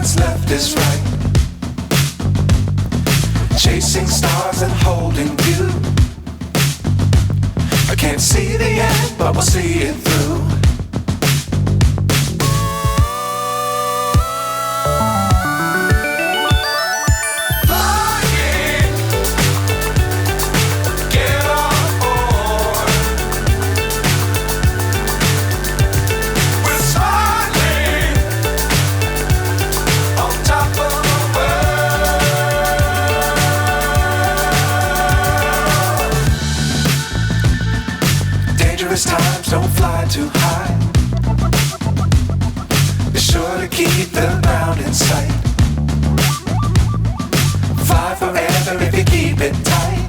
what's left is right. Chasing stars and holding you. I can't see the end, but we'll see it through. Times don't fly too high. Be sure to keep the ground in sight. Fly forever if you keep it tight.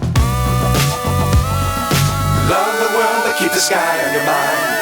Love the world but keep the sky on your mind.